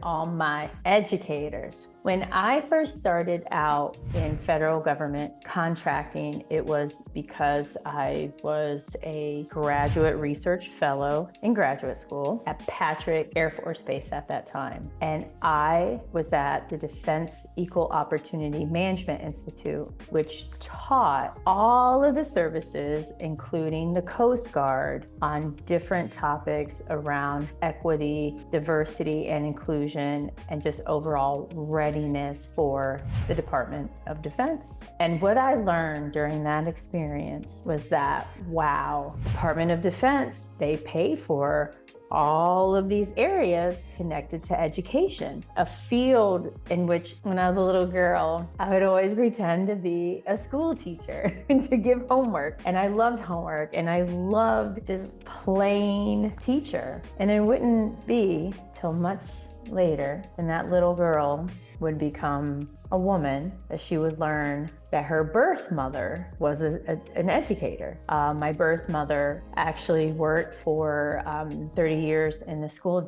all my educators. When I first started out in federal government contracting, it was because I was a graduate research fellow in graduate school at Patrick Air Force Base at that time. And I was at the Defense Equal Opportunity Management Institute, which taught all of the services, including the Coast Guard, on different topics around equity, diversity, and inclusion, and just overall readiness for the Department of Defense. And what I learned during that experience was that, wow, Department of Defense, they pay for all of these areas connected to education, a field in which when I was a little girl, I would always pretend to be a school teacher and to give homework. And I loved homework and I loved this plain teacher. And it wouldn't be till much later, and that little girl would become a woman, that she would learn that her birth mother was an educator. My birth mother actually worked for 30 years in the school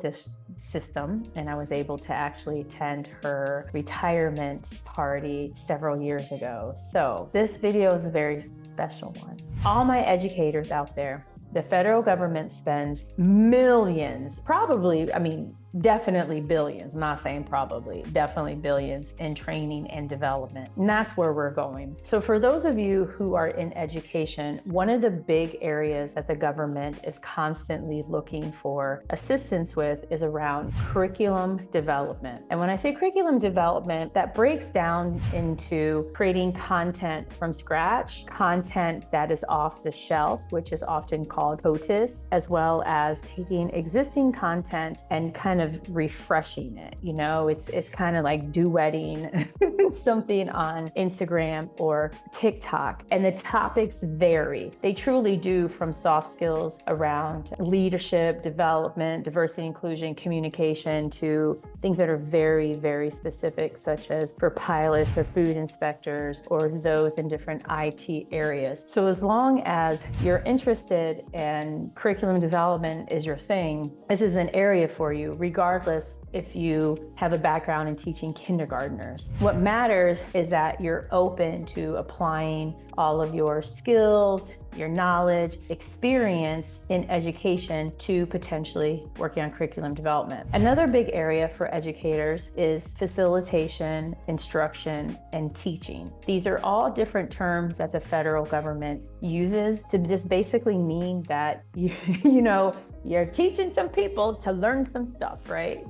system, and I was able to actually attend her retirement party several years ago. So this video is a very special one. All my educators out there, the federal government spends millions, definitely billions, I'm not saying probably, definitely billions in training and development. And that's where we're going. So for those of you who are in education, one of the big areas that the government is constantly looking for assistance with is around curriculum development. And when I say curriculum development, that breaks down into creating content from scratch, content that is off the shelf, which is often called POTUS, as well as taking existing content and kind of refreshing it. You know, it's kind of like duetting something on Instagram or TikTok, and the topics vary. They truly do, from soft skills around leadership, development, diversity, inclusion, communication, to things that are very, very specific, such as for pilots or food inspectors or those in different IT areas. So as long as you're interested and curriculum development is your thing, this is an area for you, regardless if you have a background in teaching kindergartners. What matters is that you're open to applying all of your skills, your knowledge, experience in education to potentially working on curriculum development. Another big area for educators is facilitation, instruction, and teaching. These are all different terms that the federal government uses to just basically mean that you're teaching some people to learn some stuff, right?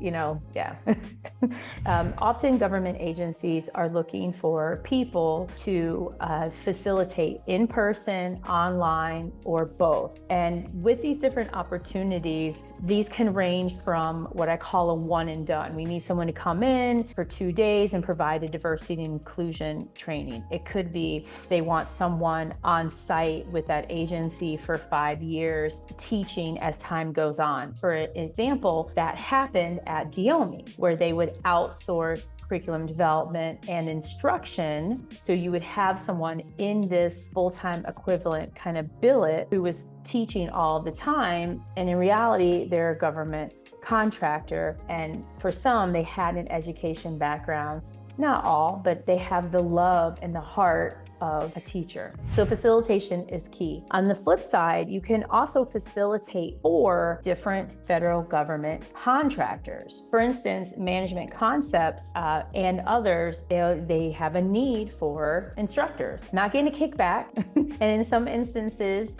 Often government agencies are looking for people to facilitate in person, online, or both. And with these different opportunities, these can range from what I call a one and done. We need someone to come in for 2 days and provide a diversity and inclusion training. It could be they want someone on site with that agency for 5 years, teaching as time goes on. For example, that happened at Diomi, where they would outsource curriculum development and instruction. So you would have someone in this full-time equivalent kind of billet who was teaching all the time. And in reality, they're a government contractor. And for some, they had an education background. Not all, but they have the love and the heart of a teacher. So facilitation is key. On the flip side, you can also facilitate for different federal government contractors. For instance, Management Concepts and others, they have a need for instructors, not getting a kickback. And in some instances,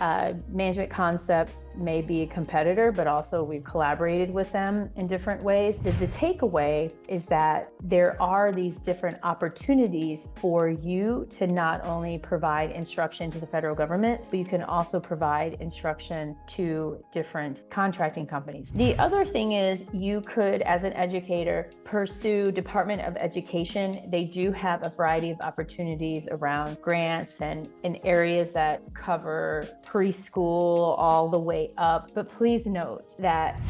Management Concepts may be a competitor, but also we've collaborated with them in different ways. The takeaway is that there are these different opportunities for you to not only provide instruction to the federal government, but you can also provide instruction to different contracting companies. The other thing is you could, as an educator, pursue Department of Education. They do have a variety of opportunities around grants and in areas that cover preschool all the way up. But please note that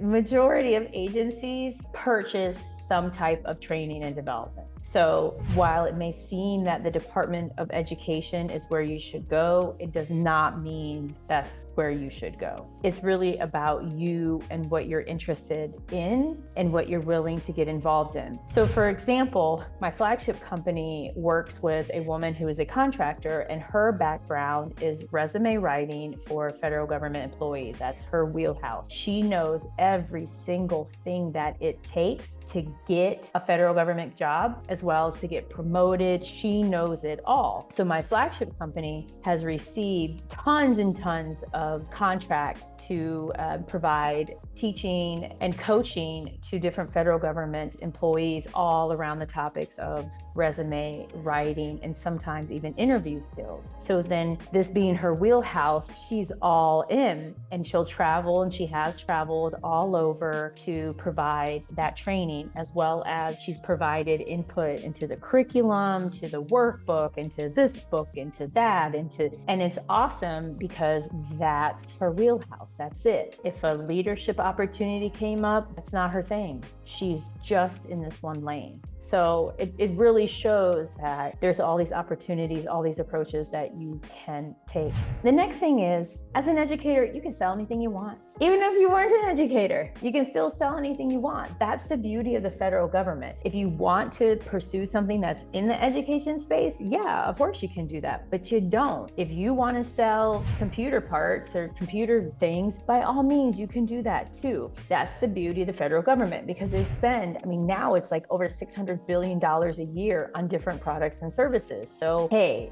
majority of agencies purchase some type of training and development. So while it may seem that the Department of Education is where you should go, it does not mean that's where you should go. It's really about you and what you're interested in and what you're willing to get involved in. So for example, my flagship company works with a woman who is a contractor, and her background is resume writing for federal government employees. That's her wheelhouse. She knows every single thing that it takes to get a federal government job, as well as to get promoted. She knows it all. So my flagship company has received tons and tons of contracts to provide teaching and coaching to different federal government employees all around the topics of resume writing and sometimes even interview skills. So then, this being her wheelhouse, she's all in, and she'll travel, and she has traveled all over to provide that training, as well as she's provided input into the curriculum, to the workbook, into this book, into that, and it's awesome because that's her wheelhouse. That's it. If a leadership opportunity came up, that's not her thing. She's just in this one lane. So it really shows that there's all these opportunities, all these approaches that you can take. The next thing is, as an educator, you can sell anything you want. Even if you weren't an educator, you can still sell anything you want. That's the beauty of the federal government. If you want to pursue something that's in the education space, yeah, of course you can do that, but you don't. If you want to sell computer parts or computer things, by all means, you can do that too. That's the beauty of the federal government, because they spend, now it's like over $600 billion a year on different products and services. So, hey,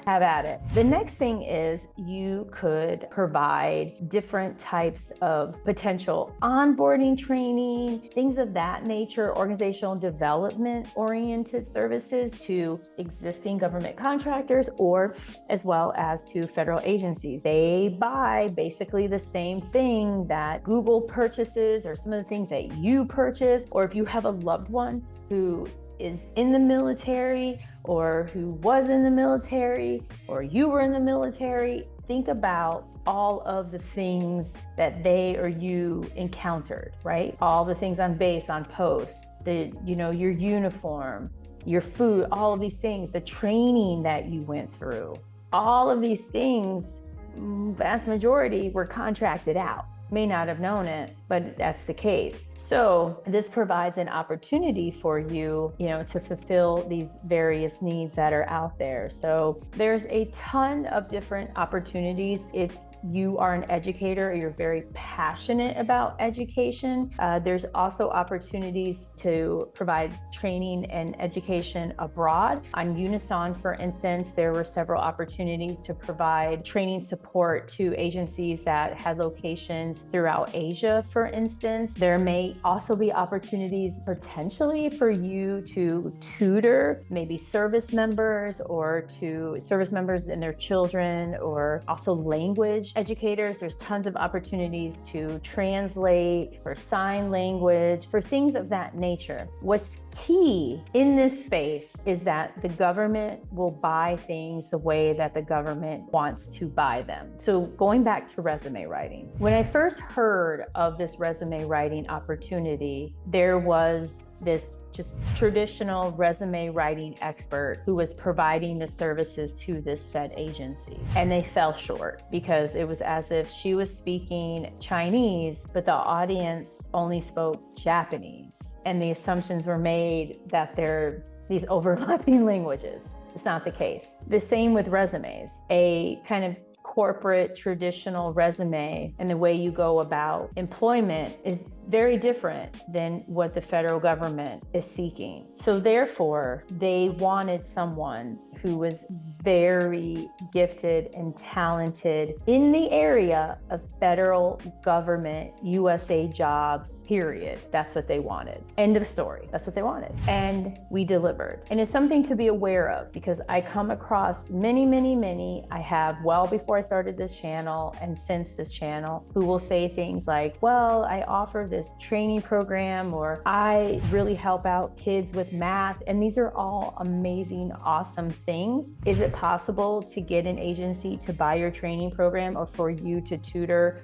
have at it. The next thing is, you could provide different types of potential onboarding training, things of that nature, organizational development oriented services to existing government contractors, or as well as to federal agencies. They buy basically the same thing that Google purchases, or some of the things that you purchase, or if you have a loved one who is in the military, or who was in the military, or you were in the military, think about all of the things that they or you encountered, right? All the things on base, on post, your uniform, your food, all of these things, the training that you went through, all of these things, vast majority were contracted out. May not have known it, but that's the case. So this provides an opportunity for you, to fulfill these various needs that are out there. So there's a ton of different opportunities. If you are an educator or you're very passionate about education, there's also opportunities to provide training and education abroad. On Unison, for instance, there were several opportunities to provide training support to agencies that had locations throughout Asia, for instance. There may also be opportunities potentially for you to tutor maybe service members, or to service members and their children, or also language educators. There's tons of opportunities to translate, for sign language, for things of that nature. What's key in this space is that the government will buy things the way that the government wants to buy them. So going back to resume writing, when I first heard of this resume writing opportunity, there was this just traditional resume writing expert who was providing the services to this said agency. And they fell short because it was as if she was speaking Chinese, but the audience only spoke Japanese. And the assumptions were made that they're these overlapping languages. It's not the case. The same with resumes. A kind of corporate traditional resume and the way you go about employment is very different than what the federal government is seeking. So therefore, they wanted someone who was very gifted and talented in the area of federal government USA jobs, period. That's what they wanted. End of story. That's what they wanted. And we delivered. And it's something to be aware of, because I come across many, I have well before I started this channel and since this channel, who will say things like, well, I offer this training program, or I really help out kids with math. And these are all amazing, awesome things. Is it possible to get an agency to buy your training program or for you to tutor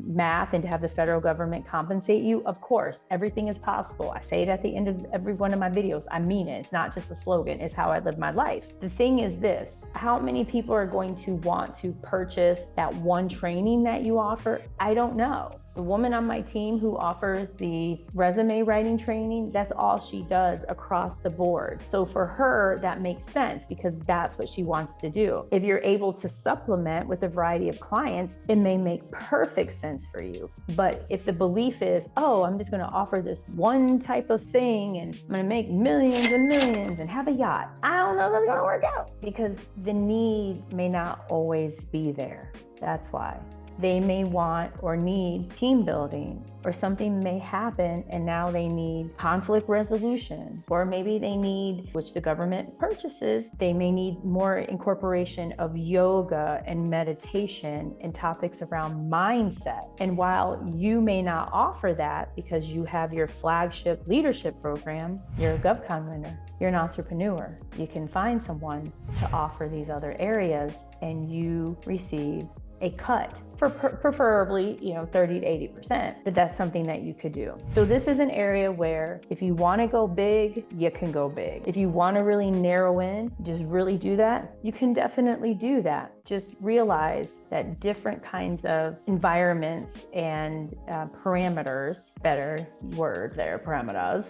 math and to have the federal government compensate you? Of course, everything is possible. I say it at the end of every one of my videos. I mean it. It's not just a slogan. It's how I live my life. The thing is this: how many people are going to want to purchase that one training that you offer? I don't know. The woman on my team who offers the resume writing training, that's all she does across the board. So for her, that makes sense because that's what she wants to do. If you're able to supplement with a variety of clients, it may make perfect sense for you. But if the belief is, oh, I'm just gonna offer this one type of thing and I'm gonna make millions and millions and have a yacht, I don't know if that's gonna work out because the need may not always be there. That's why. They may want or need team building, or something may happen and now they need conflict resolution, or maybe they need, which the government purchases, they may need more incorporation of yoga and meditation and topics around mindset. And while you may not offer that because you have your flagship leadership program, you're a GovCon winner, you're an entrepreneur, you can find someone to offer these other areas and you receive a cut for preferably, 30 to 80%, but that's something that you could do. So this is an area where if you want to go big, you can go big. If you want to really narrow in, just really do that, you can definitely do that. Just realize that different kinds of environments and parameters, better word there, parameters,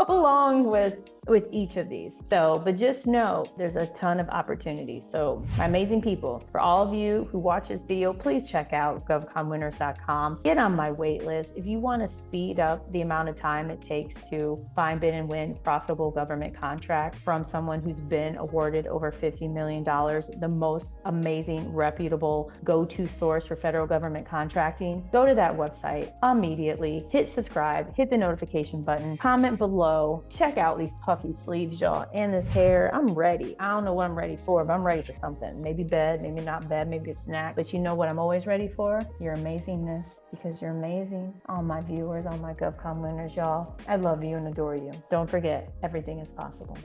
along with each of these. So, but just know there's a ton of opportunities. So my amazing people, for all of you who watch this video, please check out govconwinners.com. Get on my wait list. If you want to speed up the amount of time it takes to find, bid, and win profitable government contract from someone who's been awarded over $50 million, the most amazing, reputable go-to source for federal government contracting, go to that website immediately, hit subscribe, hit the notification button, comment below, check out these puffy sleeves, y'all, and this hair. I'm ready. I don't know what I'm ready for, but I'm ready for something. Maybe bed, maybe not bed, maybe a snack. But you know what I'm always ready for? Your amazingness, because you're amazing. All my viewers, all my GovCon winners, y'all, I love you and adore you. Don't forget, everything is possible.